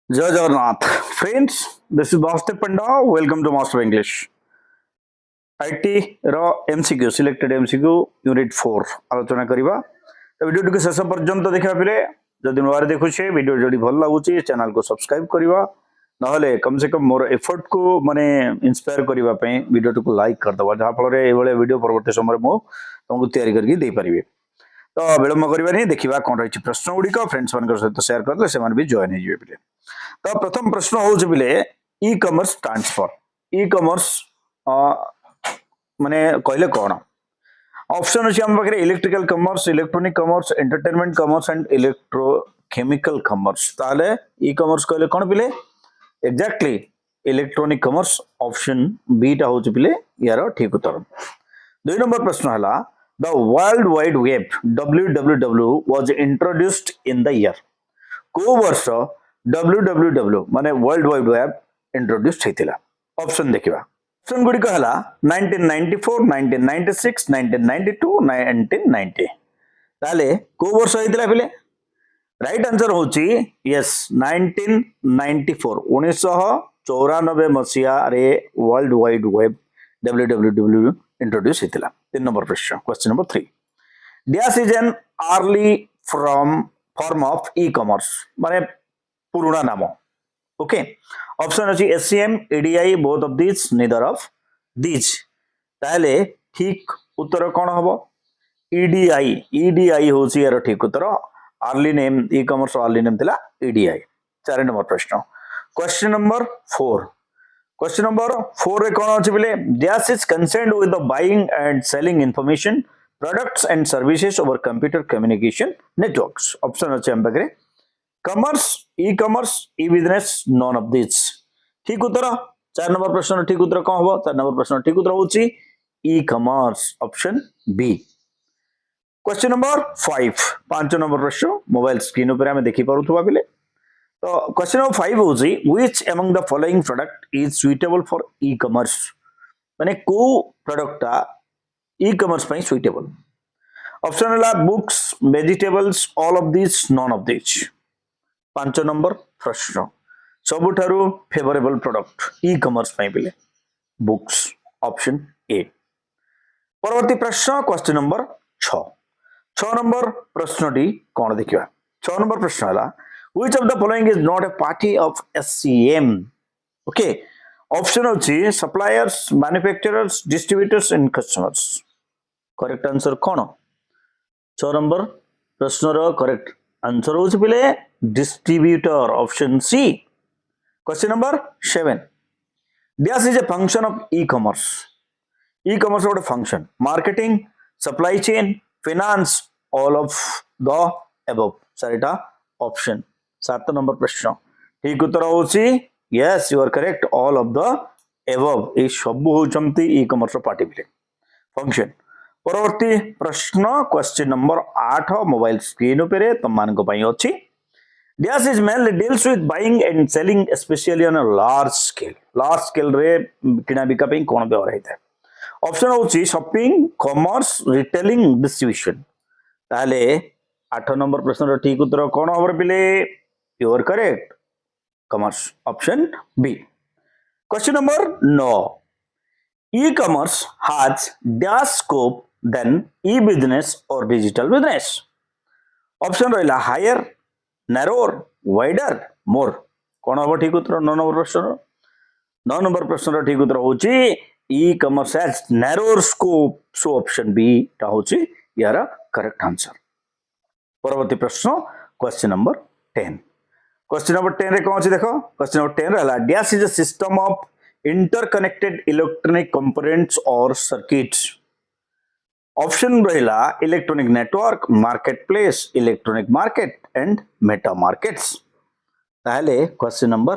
जय Jagannath friends, this is Vasudev Panda. Welcome to master English IT रो MCQ selected MCQ unit 4 आलोचना करबा। तो वीडियो को शेष पर्यंत देखा पिले जदि नुआर देखुछे वीडियो जदि भल लागुची चैनल को सब्सक्राइब करबा, नहले कम से कम मोर एफर्ट को माने इंस्पायर करबा पई वीडियो को लाइक कर दबा, जहा फल रे एबळे वीडियो परवर्ती समय मो तुमको तैयारी करके दे परिबे। तो विलंब करबा नहीं, देखिबा कोन रही प्रश्न गुडी फ्रेंड्स मान सहित शेयर करले से भी जॉइन हो पिले। तो प्रथम प्रश्न हूँ पिले e commerce stands for e commerce माने कहले कौन? ऑप्शन अच्छे आम पाखे electrical commerce, electronic commerce, entertainment commerce and electrochemical commerce. ताले ई कॉमर्स कहले कौन पिले? Exactly electronic commerce option B टा होची पिले यार ठीक उत्तर। 2 नंबर प्रश्न हला the world wide web www was introduced in the year. को वर्ष www माने वर्ल्ड वाइड वेब इंट्रोड्यूस्ड हेतिला? ऑप्शन देखिबा। ऑप्शन गुडी कहला 1994, 1996, 1992, 1990। ताले को वर्ष हेतिला पिले? राइट आंसर होची यस 1994 1994 मसिया रे world wide web www introduce हेतिला। 3 नंबर प्रश्न question number 3 dash is an early form of e commerce माने पुराना नाम। ओके ऑप्शन अछि SCM, EDI, both of this, neither of this. ताले ठीक उत्तर कोन हबो? ईडीआई। ईडीआई होची यार ठीक उत्तर। Early name e commerce early name थिला ईडीआई। 4 नंबर प्रश्न क्वेश्चन नंबर 4 क्वेश्चन नंबर 4 रे कोन अछि बिले dash is concerned with the buying and selling information products and services over computer communication networks. Option अछि हम बगरे commerce, e commerce, e business, none of this. ठीक उत्तर 4 नंबर प्रश्न ठीक उत्तर कोन हबो? 4 नंबर प्रश्न ठीक उत्तर होची e commerce option B. Question number 5 number प्रश्न मोबाइल स्क्रीन ऊपर हमें देखि पारुथबा बिले। तो क्वेश्चन नंबर 5 होची which among the following product is suitable for e commerce माने को प्रोडक्ट ई कॉमर्स पई सुइटेबल? ऑप्शन हला books, vegetables, all of this, non of this. 5 number प्रश्न सबुठारु फेवरेबल प्रोडक्ट ई कॉमर्स पई बिले बुक्स ऑप्शन ए। परवर्ती प्रश्न question number 6 number प्रश्नटी कोन देखिबा। 6 नंबर प्रश्न हला which of the following is not a party of SCM? okay option अछि suppliers, manufacturers, distributors and customers। Correct answer कोन? 6 नंबर प्रश्न रो करेक्ट आंसर होछि बिले distributor option C. Question number 7 this is a function of e-commerce। e-commerce what a function marketing, supply chain, finance, all of the above। सारिटा option 7 नंबर प्रश्न ठीक उत्तर होछि yes you are correct all of the above. ए सब होचंती e commerce party बिले फंक्शन। परवर्ती प्रश्न क्वेश्चन नंबर 8 मोबाइल स्क्रीन ऊपर तमान को पई अछि dash is mainly deals with buying and selling specially on a large scale रे किना बिका पई कोन व्यवहार हेता? ऑप्शन होछि शॉपिंग, कॉमर्स, रिटेलिंग, डिस्ट्रीब्यूशन। ताले 8 नंबर प्रश्न रो ठीक उत्तर कोन होबर बिले? You are correct commerce option B. Question number 9 e commerce has dash scope then e business और डिजिटल बिजनेस। ऑप्शन रहिला हायर, नैरोर, वाइडर, मोर। कोन होबो ठीक उत्तर? 9 नंबर प्रश्न 9 नंबर प्रश्न रो ठीक उत्तर होची e commerce has narrower scope, so option B ता होची यार करेक्ट आंसर। परवर्ती प्रश्न क्वेश्चन नंबर 10 क्वेश्चन नंबर 10 रे कोन अछि देखो क्वेश्चन नंबर 10 रहला dash is a system of interconnected electronic components और सर्किट्स। ऑप्शन रहिला electronic network, market place, electronic market and Meta markets. ताले क्वेश्चन नंबर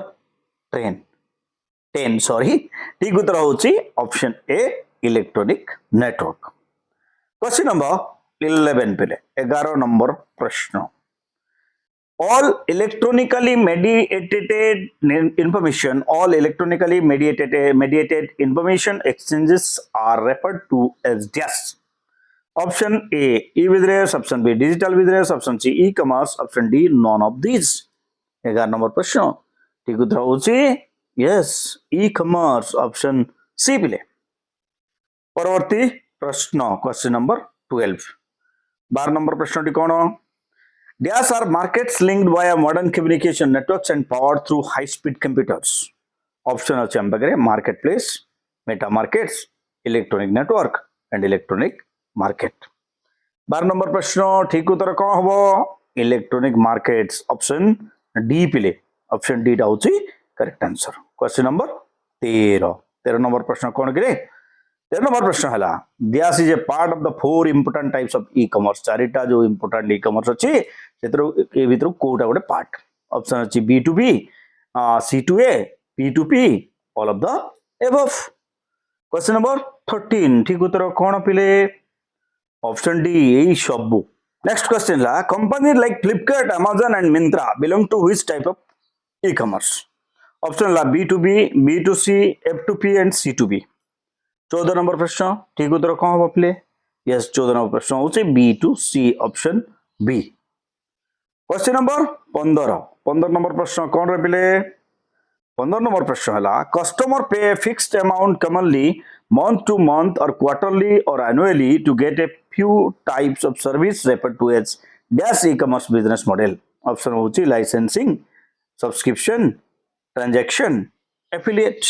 10 सॉरी ठीक उत्तर होची option A electronic network. Question number 11 पिले 11 नंबर प्रश्न all electronically mediated information exchanges are referred to as dash। Option A e business, option B digital business, option C e commerce, option D none of this. 11 number प्रश्न ठीक उत्तर होची yes e commerce option C पिले। परवर्ती प्रश्न question number 12 12 number प्रश्न टी कोन dash are markets linked by modern communication networks and powered through high speed computers option अच्छे हम पाखे market place meta markets electronic network and electronic market. 12 number प्रश्न ठीक उत्तर कौन हम इलेक्ट्रॉनिक मार्केट्स ऑप्शन डी पिले ऑप्शन डी हूँ correct answer. Question number 13 number प्रश्न कौन कि 13 नंबर प्रश्न है this is a part of the 4 important types of e commerce चारिटा जो इंपोर्टेंट ई कॉमर्स अच्छी से भीतर कोटा गोटे पार्ट ऑप्शन अच्छी B2B C2A P2P all of the above. Question number 13 ठीक उत्तर कौन पिले ऑप्शन डी यही सब। नेक्स्ट क्वेश्चन ला company like Flipkart Amazon and Myntra belong to which type of e commerce option ला B2B B2C F2P and C2B। 14 number प्रश्न ठीक उत्तर कौन हम पिले यस 14 नंबर प्रश्न हूँ B2C option B. Question number 15 number प्रश्न कौन रे पिले 15 नंबर प्रश्न है कस्टमर पे fixed amount commonly month to month or quarterly or annually to get a few types of service referred to as dash e-commerce business model option होची licensing subscription transaction affiliate।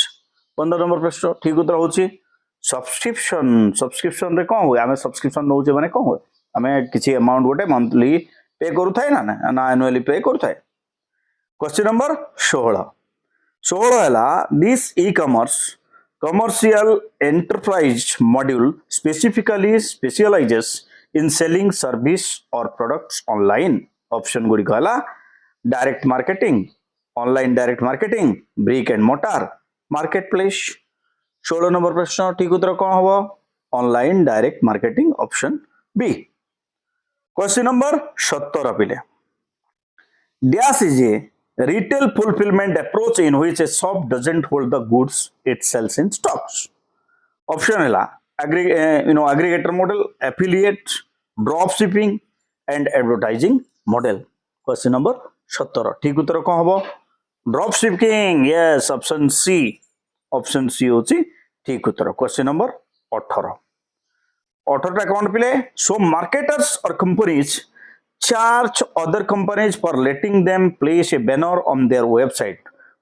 15 number प्रश्न ठीक उत्तर होची subscription रे कौन हुए आम subscription नौचे माने कौन हुए आम किसी अमाउंट गोटे मंथली पे करू थाए ना एनुअली पे करू थाए। क्वेश्चन नंबर 16 है this e commerce commercial enterprise module specifically specializes in selling service or products online option Gudi कहला direct marketing online direct marketing brick and mortar marketplace। 16 number प्रश्न ठीक उत्तर कौन हम online direct marketing option B. Question number 17 पिले dash is a retail fulfillment approach in which a shop doesn't hold the goods it sells in stocks option है aggregator model affiliate drop shipping and advertising model। Question number 17 ठीक उत्तर कौन हम drop shipping yes option C होची ठीक उत्तर। Question number 18 कौन पिले सो मार्केटर्स और companies charge other companies for letting them place a banner on their website,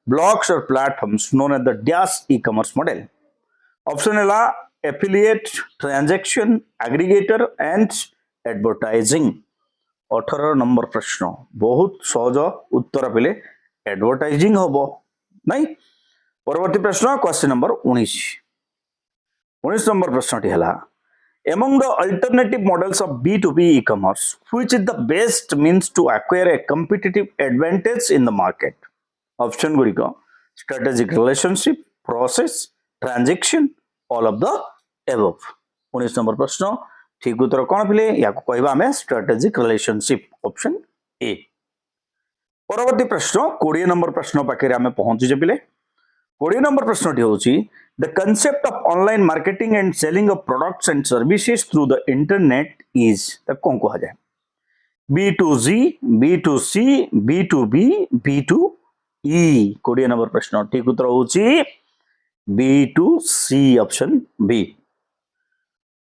blogs or platforms known as the dash e-commerce model. Option है affiliate, transaction, aggregator and advertising। 18 number प्रश्न बहुत सहज उत्तर पिले advertising हम नहीं। परवर्ती प्रश्न क्वेश्चन नंबर 19 नंबर प्रश्न टी है among the alternative models of B2B e-commerce, which is the best means to acquire a competitive advantage in the market? Option गुड़िक strategic relationship, process, transaction, all of the above। 19 number प्रश्न ठीक उत्तर कौन पिले या कहवा आम strategic relationship option A. परवर्ती प्रश्न 20 नंबर प्रश्न पाखे आम पहुंचे पिले 20 नंबर प्रश्न टी होची the concept of online marketing and selling of products and services through the internet is कौन कहा जाए B2C B2C B2B B2E। 20 number प्रश्न ठीक उत्तर होची B2C option B.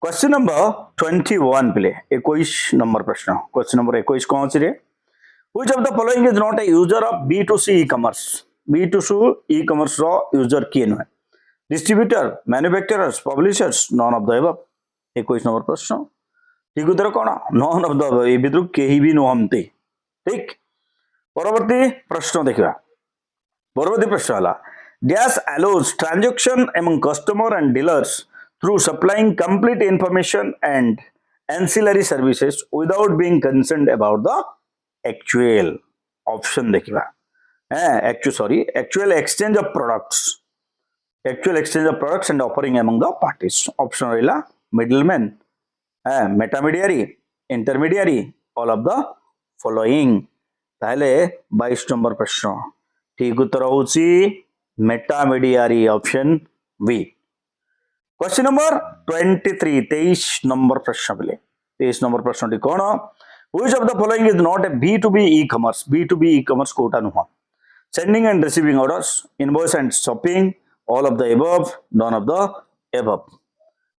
Question number 21 पिले 21 नंबर प्रश्न क्वेश्चन नंबर 21 कौन सी रे which of the following is not a user of B2C e-commerce B2C e-commerce row user किए नुहे distributor manufacturers publishers none of the above. 21 number प्रश्न ठीक उत्तर कौन नॉन ऑफ द एबव ए भितर केही भी नुहंती ठीक। परवर्ती प्रश्न देखा परवर्ती प्रश्न है dash allows transaction among customer and dealers through supplying complete information and ancillary services without being concerned about the actual option देखा actual exchange of products and offering among the parties option रहा middleman intermediary all of the following। ताहले 22 number प्रश्न ठीक उत्तर होची metamediary option B. Question number 23 नंबर प्रश्न पिले 23 नंबर प्रश्न टी कौन which of the following is not a B2B e-commerce Kota नुह Sending and receiving orders, invoice and shopping, all of the above, none of the above.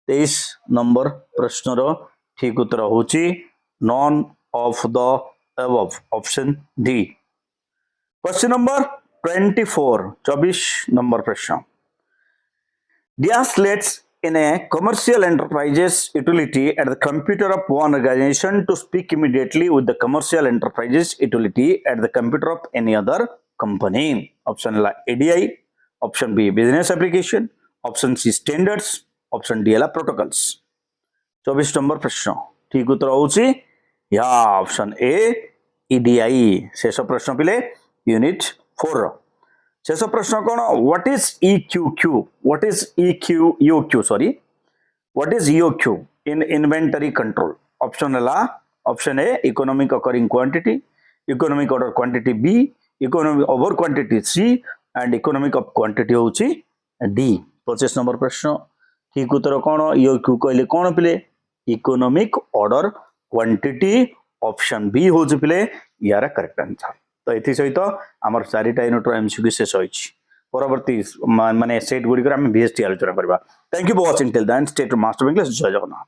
23 नंबर प्रश्न रो ठीक उत्तर होची none of the above, option D. Question number 24, 24 number प्रश्न. Dash lets in a commercial enterprises utility at the computer of one organization to speak immediately with the commercial enterprises utility at the computer of any other company. Option A ADI, option B business application, option C standards, option D protocols. 24 number प्रश्न ठीक उत्तर होची या option A EDI. शेष प्रश्न पिले unit 4. शेष प्रश्न कौन what is EQQ, what is EQUQ sorry what is EOQ in inventory control. Option एला option A economic occurring quantity, economic order quantity B, economic over quantity C and economic of quantity होची D. 25 नंबर प्रश्न ठीक उत्तर कौन EOQ कहले कौन पिले economic order quantity, option B हो पिले यार करेक्ट आंसर. तो ये सहित आमर 4टा यूनिट एमसीक्यू शेष होइछि. परवर्ती माने सेट गुडी हम VST आलोचना करबा. Thank you for watching till then. Stay to master English. जय जगन्नाथ.